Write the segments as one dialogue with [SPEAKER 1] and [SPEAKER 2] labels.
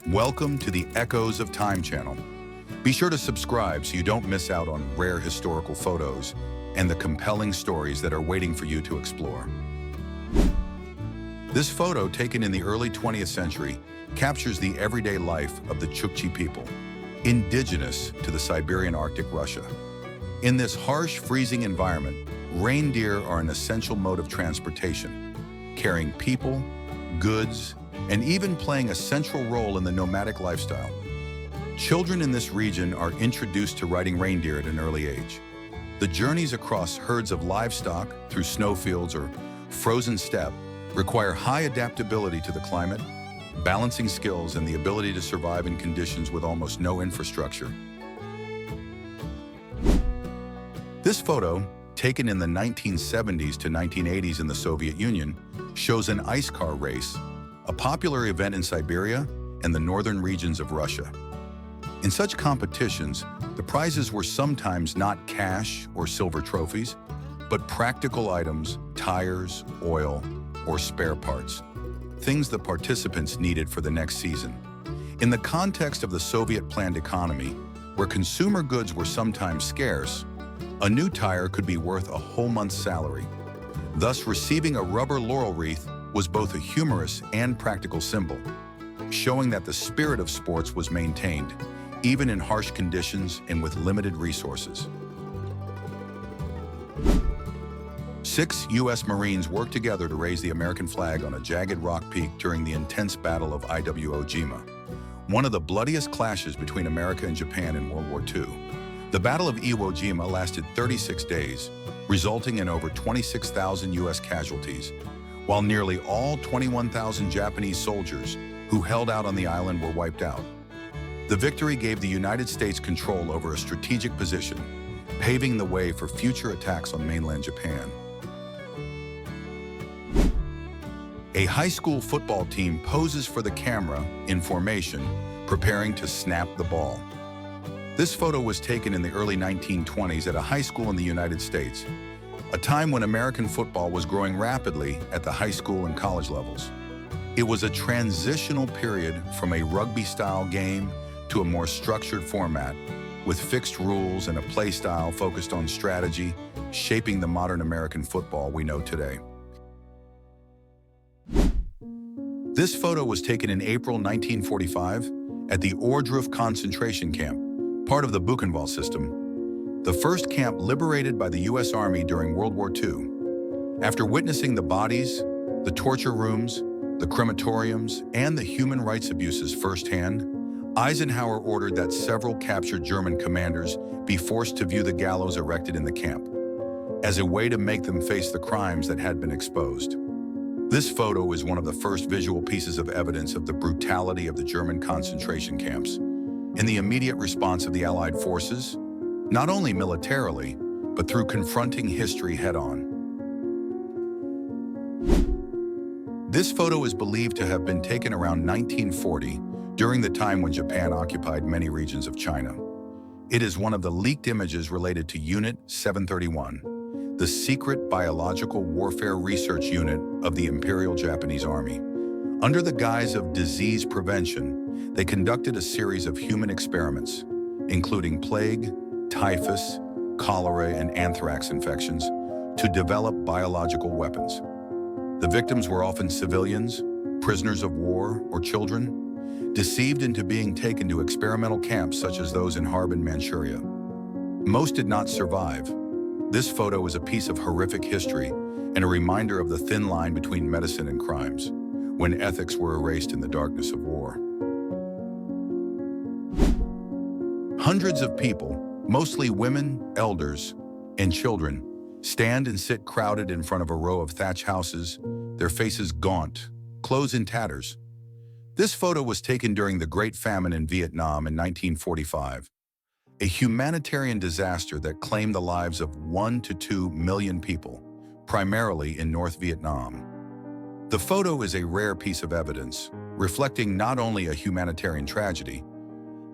[SPEAKER 1] Welcome to the Echoes of Time channel. Be sure to subscribe so you don't miss out on rare historical photos and the compelling stories that are waiting for you to explore. This photo, taken in the early 20th century, captures the everyday life of the Chukchi people, indigenous to the Siberian Arctic Russia. In this harsh, freezing environment, reindeer are an essential mode of transportation, carrying people, goods, and even playing a central role in the nomadic lifestyle. Children in this region are introduced to riding reindeer at an early age. The journeys across herds of livestock through snowfields or frozen steppe require high adaptability to the climate, balancing skills, and the ability to survive in conditions with almost no infrastructure. This photo, taken in the 1970s to 1980s in the Soviet Union, shows an ice car race, a popular event in Siberia and the northern regions of Russia. In such competitions, the prizes were sometimes not cash or silver trophies, but practical items, tires, oil, or spare parts, things the participants needed for the next season. In the context of the Soviet-planned economy, where consumer goods were sometimes scarce, a new tire could be worth a whole month's salary. Thus, receiving a rubber laurel wreath was both a humorous and practical symbol, showing that the spirit of sports was maintained, even in harsh conditions and with limited resources. 6 U.S. Marines worked together to raise the American flag on a jagged rock peak during the intense Battle of Iwo Jima, one of the bloodiest clashes between America and Japan in World War II. The Battle of Iwo Jima lasted 36 days, resulting in over 26,000 U.S. casualties, while nearly all 21,000 Japanese soldiers who held out on the island were wiped out. The victory gave the United States control over a strategic position, paving the way for future attacks on mainland Japan. A high school football team poses for the camera in formation, preparing to snap the ball. This photo was taken in the early 1920s at a high school in the United States, a time when American football was growing rapidly at the high school and college levels. It was a transitional period from a rugby-style game to a more structured format, with fixed rules and a play style focused on strategy, shaping the modern American football we know today. This photo was taken in April 1945 at the Ohrdruf concentration camp, part of the Buchenwald system, the first camp liberated by the U.S. Army during World War II. After witnessing the bodies, the torture rooms, the crematoriums, and the human rights abuses firsthand, Eisenhower ordered that several captured German commanders be forced to view the gallows erected in the camp, as a way to make them face the crimes that had been exposed. This photo is one of the first visual pieces of evidence of the brutality of the German concentration camps and the immediate response of the Allied forces, not only militarily, but through confronting history head-on. This photo is believed to have been taken around 1940, during the time when Japan occupied many regions of China. It is one of the leaked images related to Unit 731, the secret biological warfare research unit of the Imperial Japanese Army. Under the guise of disease prevention, they conducted a series of human experiments, including plague, typhus, cholera, and anthrax infections, to develop biological weapons. The victims were often civilians, prisoners of war, or children, deceived into being taken to experimental camps such as those in Harbin, Manchuria. Most did not survive. This photo is a piece of horrific history and a reminder of the thin line between medicine and crimes, when ethics were erased in the darkness of war. Hundreds of people, mostly women, elders, and children, stand and sit crowded in front of a row of thatch houses, their faces gaunt, clothes in tatters. This photo was taken during the Great Famine in Vietnam in 1945, a humanitarian disaster that claimed the lives of 1 to 2 million people, primarily in North Vietnam. The photo is a rare piece of evidence, reflecting not only a humanitarian tragedy,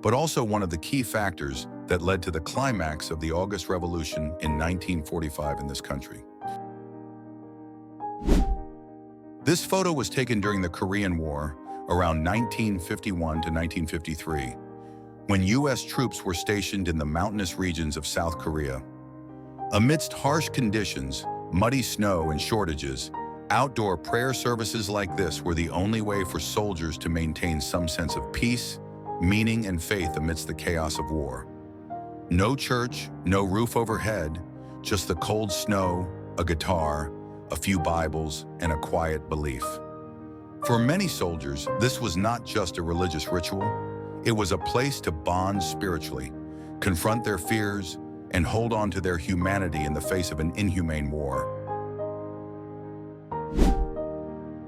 [SPEAKER 1] but also one of the key factors that led to the climax of the August Revolution in 1945 in this country. This photo was taken during the Korean War, around 1951 to 1953, when U.S. troops were stationed in the mountainous regions of South Korea. Amidst harsh conditions, muddy snow and shortages, outdoor prayer services like this were the only way for soldiers to maintain some sense of peace, meaning, and faith amidst the chaos of war. No church, no roof overhead, just the cold snow, a guitar, a few Bibles, and a quiet belief. For many soldiers, this was not just a religious ritual. It was a place to bond spiritually, confront their fears, and hold on to their humanity in the face of an inhumane war.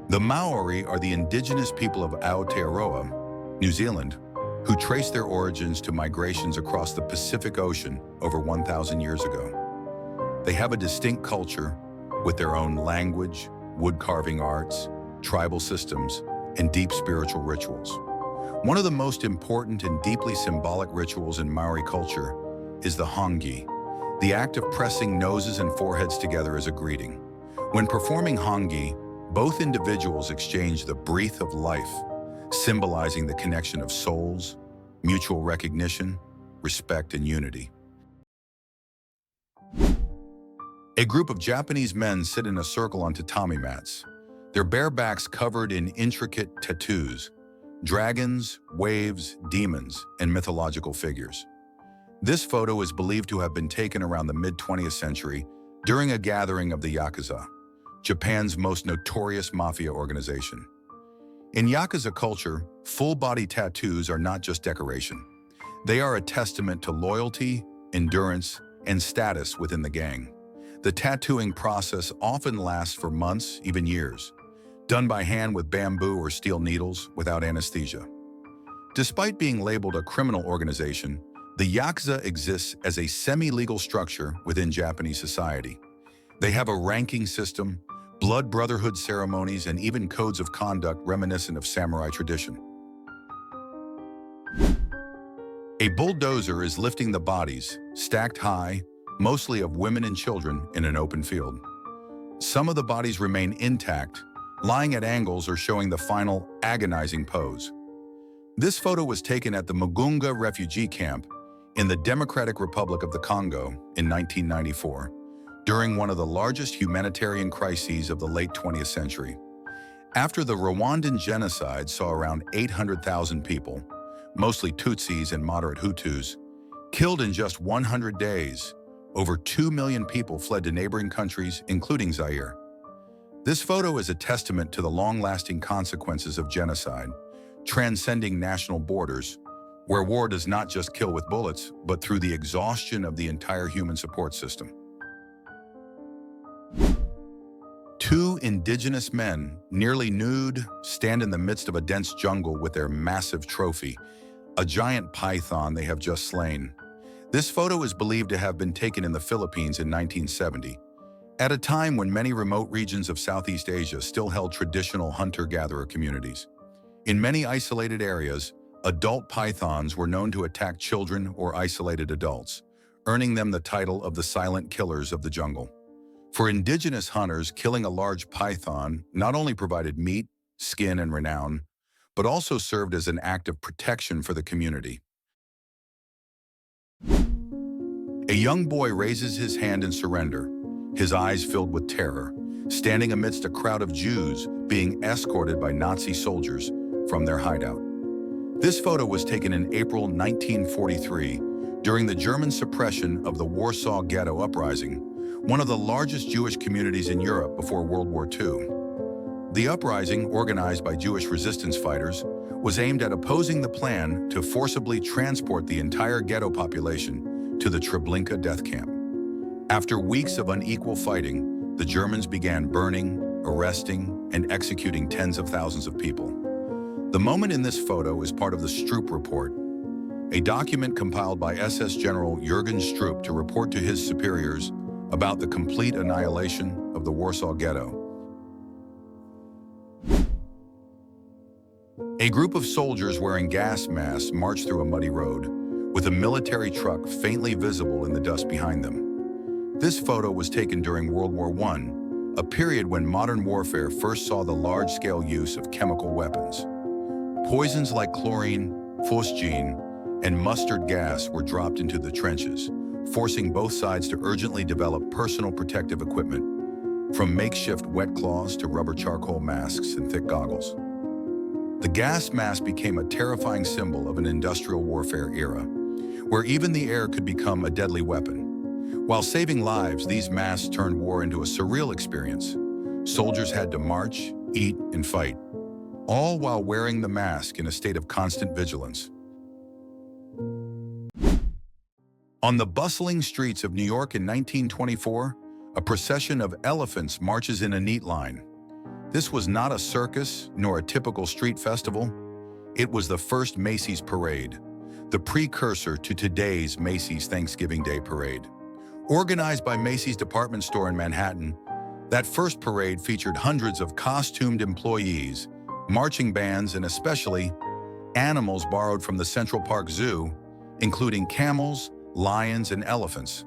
[SPEAKER 1] The Maori are the indigenous people of Aotearoa, New Zealand, who trace their origins to migrations across the Pacific Ocean over 1,000 years ago. They have a distinct culture with their own language, wood-carving arts, tribal systems, and deep spiritual rituals. One of the most important and deeply symbolic rituals in Maori culture is the hongi, the act of pressing noses and foreheads together as a greeting. When performing hongi, both individuals exchange the breath of life, symbolizing the connection of souls, mutual recognition, respect, and unity. A group of Japanese men sit in a circle on tatami mats, their bare backs covered in intricate tattoos, dragons, waves, demons, and mythological figures. This photo is believed to have been taken around the mid-20th century during a gathering of the Yakuza, Japan's most notorious mafia organization. In Yakuza culture, full-body tattoos are not just decoration. They are a testament to loyalty, endurance, and status within the gang. The tattooing process often lasts for months, even years, done by hand with bamboo or steel needles without anesthesia. Despite being labeled a criminal organization, the Yakuza exists as a semi-legal structure within Japanese society. They have a ranking system, blood brotherhood ceremonies, and even codes of conduct reminiscent of samurai tradition. A bulldozer is lifting the bodies, stacked high, mostly of women and children, in an open field. Some of the bodies remain intact, lying at angles or showing the final agonizing pose. This photo was taken at the Mugunga refugee camp in the Democratic Republic of the Congo in 1994, during one of the largest humanitarian crises of the late 20th century. After the Rwandan genocide saw around 800,000 people, mostly Tutsis and moderate Hutus, killed in just 100 days, over 2 million people fled to neighboring countries, including Zaire. This photo is a testament to the long-lasting consequences of genocide, transcending national borders, where war does not just kill with bullets, but through the exhaustion of the entire human support system. Two indigenous men, nearly nude, stand in the midst of a dense jungle with their massive trophy, a giant python they have just slain. This photo is believed to have been taken in the Philippines in 1970, at a time when many remote regions of Southeast Asia still held traditional hunter-gatherer communities. In many isolated areas, adult pythons were known to attack children or isolated adults, earning them the title of the silent killers of the jungle. For indigenous hunters, killing a large python not only provided meat, skin, and renown, but also served as an act of protection for the community. A young boy raises his hand in surrender, his eyes filled with terror, standing amidst a crowd of Jews being escorted by Nazi soldiers from their hideout. This photo was taken in April 1943 during the German suppression of the Warsaw Ghetto Uprising, one of the largest Jewish communities in Europe before World War II. The uprising, organized by Jewish resistance fighters, was aimed at opposing the plan to forcibly transport the entire ghetto population to the Treblinka death camp. After weeks of unequal fighting, the Germans began burning, arresting, and executing tens of thousands of people. The moment in this photo is part of the Stroop Report, a document compiled by SS General Jürgen Stroop to report to his superiors about the complete annihilation of the Warsaw Ghetto. A group of soldiers wearing gas masks marched through a muddy road, with a military truck faintly visible in the dust behind them. This photo was taken during World War I, a period when modern warfare first saw the large-scale use of chemical weapons. Poisons like chlorine, phosgene, and mustard gas were dropped into the trenches, forcing both sides to urgently develop personal protective equipment, from makeshift wet cloths to rubber charcoal masks and thick goggles. The gas mask became a terrifying symbol of an industrial warfare era, where even the air could become a deadly weapon. While saving lives, these masks turned war into a surreal experience. Soldiers had to march, eat, and fight, all while wearing the mask in a state of constant vigilance. On the bustling streets of New York in 1924, a procession of elephants marches in a neat line. This was not a circus nor a typical street festival. It was the first Macy's parade, the precursor to today's Macy's Thanksgiving Day Parade. Organized by Macy's department store in Manhattan, that first parade featured hundreds of costumed employees, marching bands, and especially animals borrowed from the Central Park Zoo, including camels, lions, and elephants.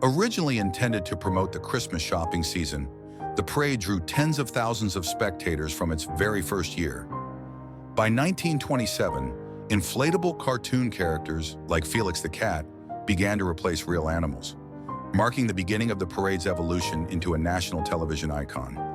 [SPEAKER 1] Originally intended to promote the Christmas shopping season, the parade drew tens of thousands of spectators from its very first year. By 1927, inflatable cartoon characters like Felix the Cat began to replace real animals, marking the beginning of the parade's evolution into a national television icon.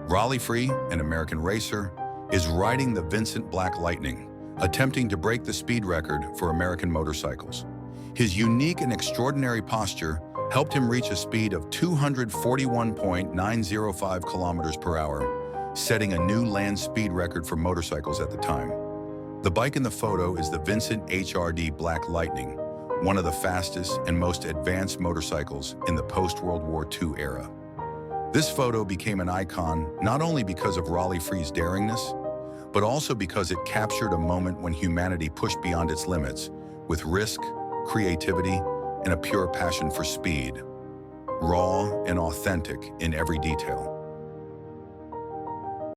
[SPEAKER 1] Raleigh Free, an American racer, is riding the Vincent Black Lightning, attempting to break the speed record for American motorcycles. His unique and extraordinary posture helped him reach a speed of 241.905 kilometers per hour, setting a new land speed record for motorcycles at the time. The bike in the photo is the Vincent HRD Black Lightning, one of the fastest and most advanced motorcycles in the post-World War II era. This photo became an icon not only because of Raleigh Free's daringness, but also because it captured a moment when humanity pushed beyond its limits with risk, creativity, and a pure passion for speed, raw and authentic in every detail.